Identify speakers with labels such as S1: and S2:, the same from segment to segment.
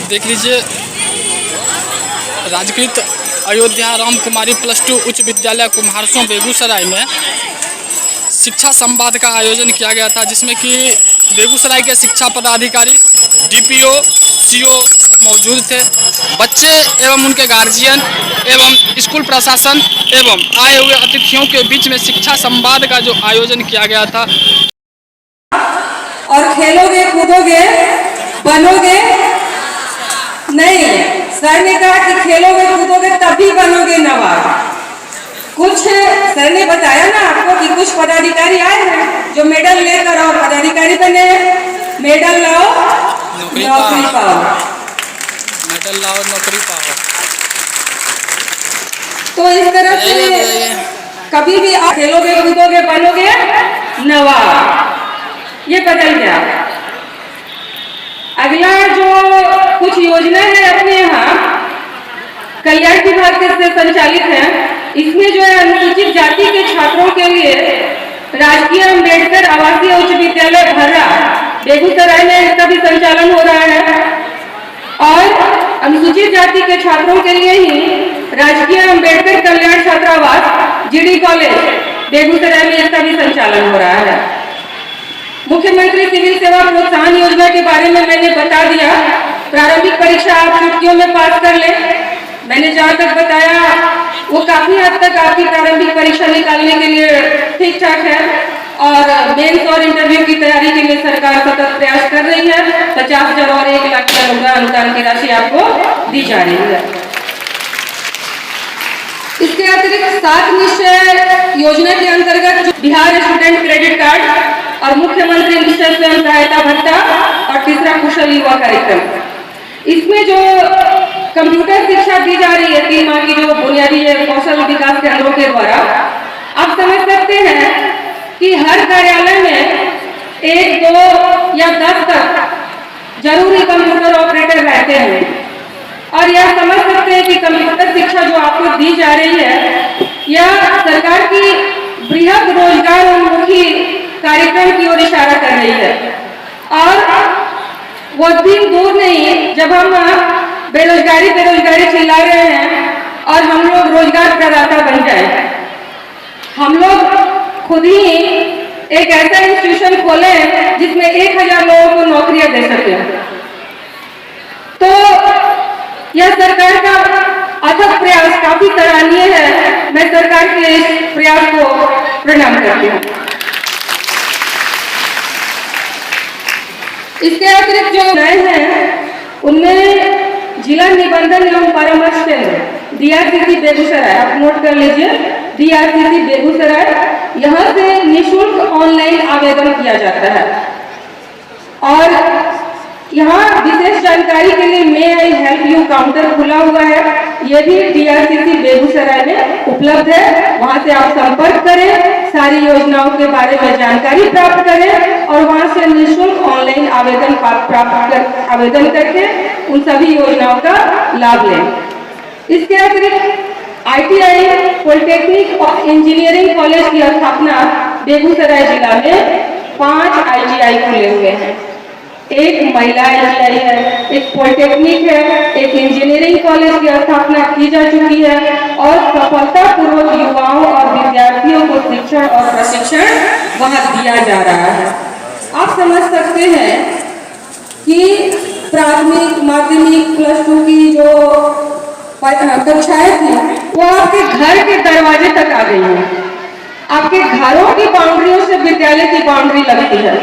S1: देख लीजिए राजकृत अयोध्या राम कुमारी +2 उच्च विद्यालय कुम्हारसों बेगूसराय में शिक्षा संवाद का आयोजन किया गया था, जिसमें कि बेगूसराय के शिक्षा पदाधिकारी, डीपीओ, सीओ मौजूद थे। बच्चे एवं उनके गार्जियन एवं स्कूल प्रशासन एवं आए हुए अतिथियों के बीच में शिक्षा संवाद का जो आयोजन किया गया था।
S2: और खेलोगे कूदोगे बनोगे नहीं, सर ने कहा कि खेलोगे कूदोगे तभी बनोगे नवाब। कुछ सर ने बताया ना आपको कि कुछ पदाधिकारी आए हैं जो मेडल लेकर और पदाधिकारी बने हैं। मेडल लाओ नौकरी पाओ,
S1: मेडल लाओ नौकरी पाओ।
S2: तो इस तरह से कभी भी आप खेलोगे कूदोगे बनोगे नवाब, ये बदल गया। अगला जो कुछ योजना है अपने यहाँ कल्याण विभाग से संचालित है, इसमें जो है अनुसूचित जाति के छात्रों के लिए राजकीय अम्बेडकर आवासीय उच्च विद्यालय भर्रा बेगूसराय में इसका भी संचालन हो रहा है। और अनुसूचित जाति के छात्रों के लिए ही राजकीय अम्बेडकर कल्याण छात्रावास जीडी कॉलेज बेगूसराय में इसका भी संचालन हो रहा है। मुख्यमंत्री सिविल सेवा प्रोत्साहन योजना के बारे में मैंने बता दिया। प्रारंभिक परीक्षा आप छुट्टियों में पास कर ले। मैंने जहाँ तक बताया वो काफी हद तक आपकी प्रारंभिक परीक्षा निकालने के लिए ठीक ठाक है। और मेंस और इंटरव्यू की तैयारी के लिए सरकार सतत प्रयास कर रही है। 50,000 और 1 लाख की अनुदान की राशि आपको दी जा रही है। इसके अतिरिक्त 7 निश्चय योजना के अंतर्गत बिहार स्टूडेंट क्रेडिट कार्ड और मुख्यमंत्री निश्चय स्वयं सहायता भत्ता और तीसरा कुशल युवा कार्यक्रम, इसमें जो कंप्यूटर शिक्षा दी जा रही है 3 माह की, जो बुनियादी कौशल विकास केंद्रों के द्वारा, आप समझ सकते हैं कि हर कार्यालय में 1, 2 या 10 तक जरूरी कंप्यूटर ऑपरेटर रहते हैं। और यह समझ सकते हैं कि कंप्यूटर शिक्षा जो आपको दी जा रही है यह सरकार की बृहद रोजगार उन्मुखी कार्यक्रम की ओर इशारा कर रही है। और वो दिन दूर नहीं जब हम बेरोजगारी चिल्ला रहे हैं और हम लोग रोजगार प्रदाता बन जाए। हम लोग खुद ही एक ऐसा इंस्टीट्यूशन खोले जिसमें 1000 लोगों को नौकरियां दे सके। तो यह सरकार का अथक प्रयास काफी सराहनीय है। मैं सरकार के इस प्रयास को प्रणाम करती हूँ। इसके अतिरिक्त जो नए हैं उनमें जिला निबंधन एवं परामर्श केंद्र DRCC बेगूसराय, आप नोट कर लीजिए, DRCC बेगूसराय, यहाँ से निःशुल्क ऑनलाइन आवेदन किया जाता है। और यहाँ विशेष जानकारी के लिए मे आई हेल्प यू काउंटर खुला हुआ है, ये भी DRCC बेगूसराय में उपलब्ध है। वहाँ से आप संपर्क करें, सारी योजनाओं के बारे में जानकारी प्राप्त करें और वहाँ से निःशुल्क ऑनलाइन आवेदन करके उन सभी योजनाओं का लाभ लें। इसके अतिरिक्त ITI पॉलिटेक्निक और इंजीनियरिंग कॉलेज की स्थापना बेगूसराय जिला में 5 ITI खुले हुए हैं। एक महिला ITI है, एक पॉलिटेक्निक है, एक इंजीनियरिंग कॉलेज की स्थापना की जा चुकी है और सफलतापूर्वक युवाओं और विद्यार्थियों को शिक्षण और प्रशिक्षण वहां दिया जा रहा है। आप समझ सकते हैं कि प्राथमिक, माध्यमिक, +2 की जो कक्षाएं थी वो आपके घर के दरवाजे तक आ गई है। आपके घरों की बाउंड्रियों से विद्यालय की बाउंड्री लगती है।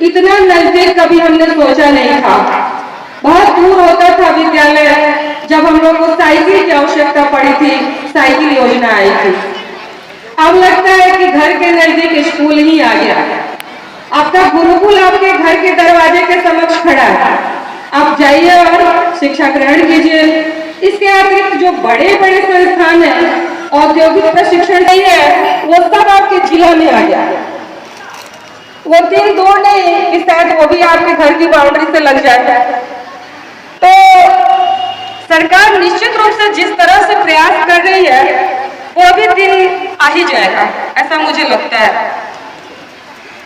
S2: इतना नजदीक कभी हमने सोचा नहीं था। बहुत दूर होता था विद्यालय। जब हम लोग को साइकिल की आवश्यकता पड़ी थी, साइकिल योजना आई थी। अब लगता है कि घर के नजदीक स्कूल ही आ गया। आपका गुरुकुल आपके घर के दरवाजे के समक्ष खड़ा है। आप जाइए और शिक्षा ग्रहण कीजिए। इसके अतिरिक्त जो बड़े बड़े संस्थान है, औद्योगिक प्रशिक्षण नहीं है, वो सब आपके जिला में आ गया। वो दिन दूर नहीं कि शायद वो भी आपके घर की बाउंड्री से लग जाता है। तो सरकार निश्चित रूप से जिस तरह से प्रयास कर रही है वो भी दिन आ ही जाएगा, ऐसा मुझे लगता है।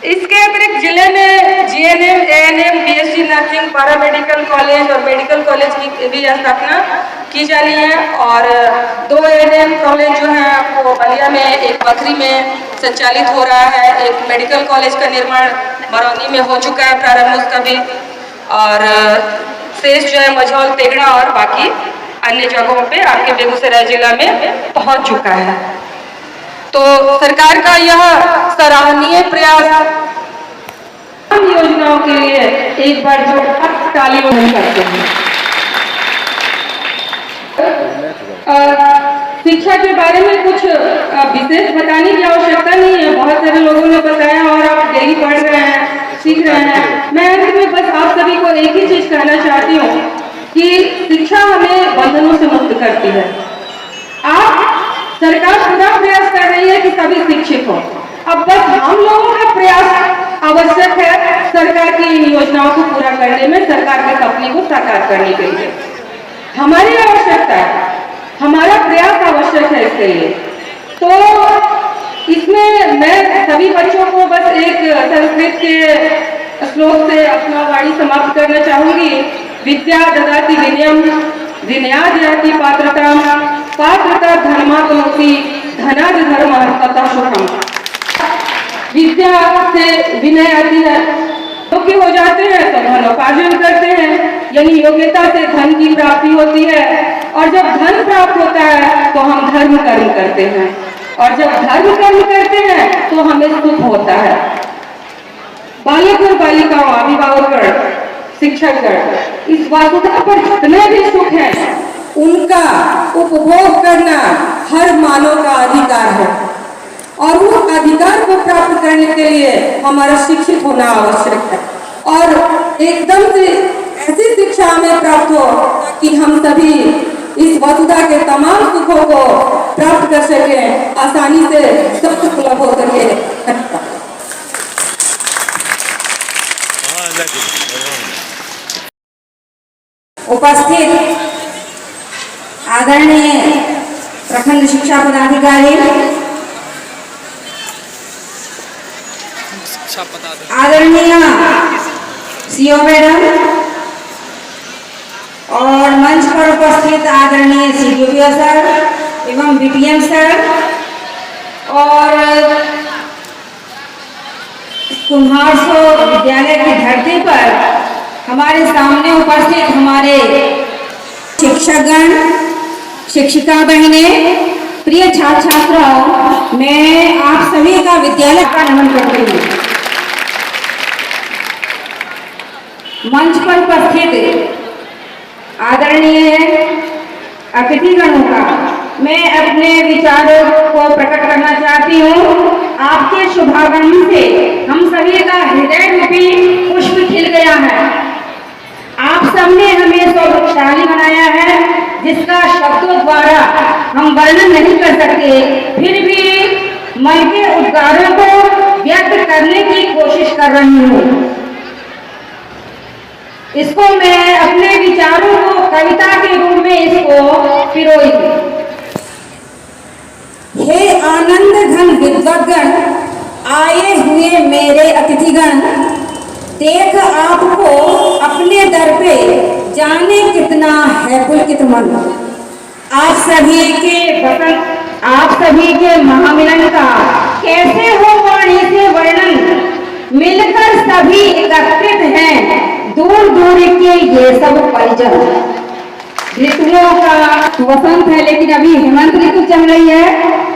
S2: इसके अतिरिक्त जिले में GNM, ANM, BSc nursing, paramedical college और मेडिकल कॉलेज की भी स्थापना की जा रही है। और 2 एएनएम कॉलेज जो है आपको बलिया में, एक पथरी में संचालित हो रहा है। एक मेडिकल कॉलेज का निर्माण बरौनी में हो चुका है प्रारंभ उसका भी, और शेष जो है मझौल, तेगड़ा और बाकी अन्य जगहों पे आपके बेगूसराय जिला में पहुंच चुका है। तो सरकार का यह सराहनीय प्रयास हम योजनाओं के लिए एक बार जो ताली करते हैं। शिक्षा के बारे में कुछ विशेष बताने की आवश्यकता नहीं है, बहुत सारे लोगों ने बताया और आप डेली पढ़ रहे हैं, सीख रहे हैं। मैं अंत में बस आप सभी को एक ही चीज कहना चाहती हूँ कि शिक्षा हमें बंधनों से मुक्त करती है। आप सरकार पूरा प्रयास कर रही है कि सभी शिक्षित हो, अब बस हम लोगों का प्रयास आवश्यक है सरकार की इन योजनाओं को पूरा करने में, सरकार के सपने को साकार करने के लिए हमारी आवश्यकता है, हमारा प्रयास आवश्यक है इसके लिए। तो इसमें मैं सभी बच्चों को बस एक संस्कृत के श्लोक से अपना वाणी समाप्त करना चाहूंगी। विद्या ददाति विनयम, विनयाद याति पात्रताम, पात्रता धर्मापनोति, धनाद धर्म तथा सुखम। विद्या से विनय आती है, योग्य हो जाते हैं तो धनोपार्जन करते हैं, यानी योग्यता से धन की प्राप्ति होती है। और जब धन प्राप्त होता है तो हम धर्म कर्म करते हैं, और जब धर्म कर्म करते हैं तो हमें सुख होता है। बालक और बालिकाओं, अभिभावकगण, शिक्षकगण, इस वासुदेव पर जितने भी सुख है उनका उपभोग करना हर मानव का अधिकार है, और उस अधिकार को प्राप्त करने के लिए हमारा शिक्षित होना आवश्यक है। और एकदम से ऐसी शिक्षा हमें प्राप्त हो कि हम सभी इस वसुधा के तमाम सुखों को प्राप्त कर सके, आसानी से सब सुलभ हो सके।
S3: उपस्थित आदरणीय प्रखंड शिक्षा पदाधिकारी, आदरणीय सीओ मैडम और मंच पर उपस्थित आदरणीय सीडीपीओ सर एवं बीपीएम सर और कुम्हारसो विद्यालय की धरती पर हमारे सामने उपस्थित हमारे शिक्षकगण, शिक्षिका बहनें, प्रिय छात्र छात्राओं, मैं आप सभी का विद्यालय का नमन करती हूँ। मंच पर उपस्थित आदरणीय अतिथिगणों का मैं अपने विचारों को प्रकट करना चाहती हूँ। आपके शुभागमन से हम सभी का हृदय रूपी पुष्प खिल गया है। आप सबने हमें सौभाग्यशाली बनाया है, जिसका शब्दों द्वारा हम वर्णन नहीं कर सकते, फिर भी मन के उद्गारों को व्यक्त करने की कोशिश कर रही हूँ। इसको मैं अपने विचारों को कविता के रूप में इसको पिरोई। हे आनंद घन विद्वद्गण, आए हुए मेरे अतिथिगण, देख आपको अपने दर पे जाने कितना है पुलकित मन। आप सभी के वतन, आप सभी के महामिलन का कैसे हो वाणी से वर्णन, मिलकर सभी एकत्रित हैं दूर दूर के ये सब परिजन। ऋतुओं का वसंत है लेकिन अभी हेमंत ऋतु चल रही है।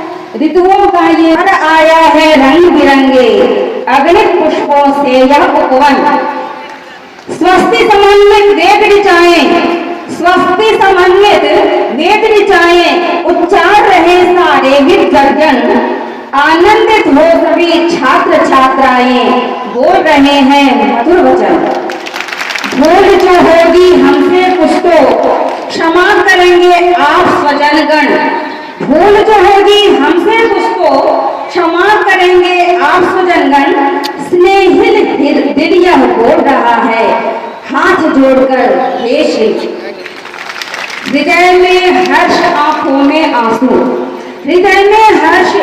S3: ऋतुओं का ये हर आया है रंग बिरंगे, अगणित पुष्पों से यह उपवन। स्वस्ति समन्वित वेद ऋचाएं, स्वस्ति समन्वित वेद ऋचाएं उच्चार रहे सारे विद्वद्गण। आनंदित हो सभी छात्र छात्राएं, बोल रहे हैं मधुर वचन। भूल जो होगी हमसे कुछ तो क्षमा करेंगे आप स्वजनगण। भूल जो होगी हमसे कुछ तो क्षमा करेंगे आप स्वजनगण। स्नेहिल दिल यह बोल रहा है हाथ जोड़कर हे श्री। हृदय में हर्ष, आंखों में आंसू, हृदय में हर्ष,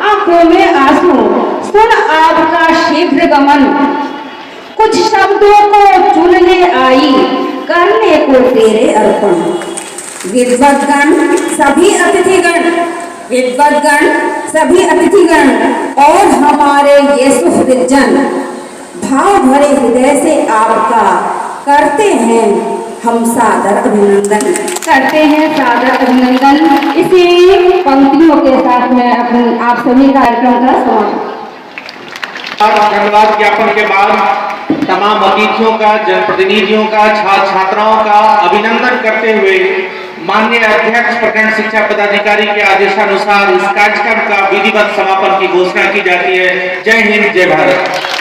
S3: आंखों में आंसू, सुन आपका शीघ्र गमन, कुछ शब्दों को चुनने आई, करने को तेरे अर्पण। विद्वद्गण सभी अतिथिगण, विद्वद्गण सभी अतिथिगण और हमारे ये सुहृदजन, भाव भरे हृदय से आपका करते हैं हम सादर अभिनंदन।
S2: करते हैं सादर अभिनंदन। इसी पंक्तियों के साथ में आप सभी कार्यक्रम का समापन।
S4: धन्यवाद ज्ञापन के बाद तमाम अतिथियों का, जनप्रतिनिधियों का, छात्र छात्राओं का अभिनंदन करते हुए माननीय अध्यक्ष प्रखंड शिक्षा पदाधिकारी के आदेशानुसार इस कार्यक्रम का विधिवत समापन की घोषणा की जाती है। जय हिंद, जय भारत।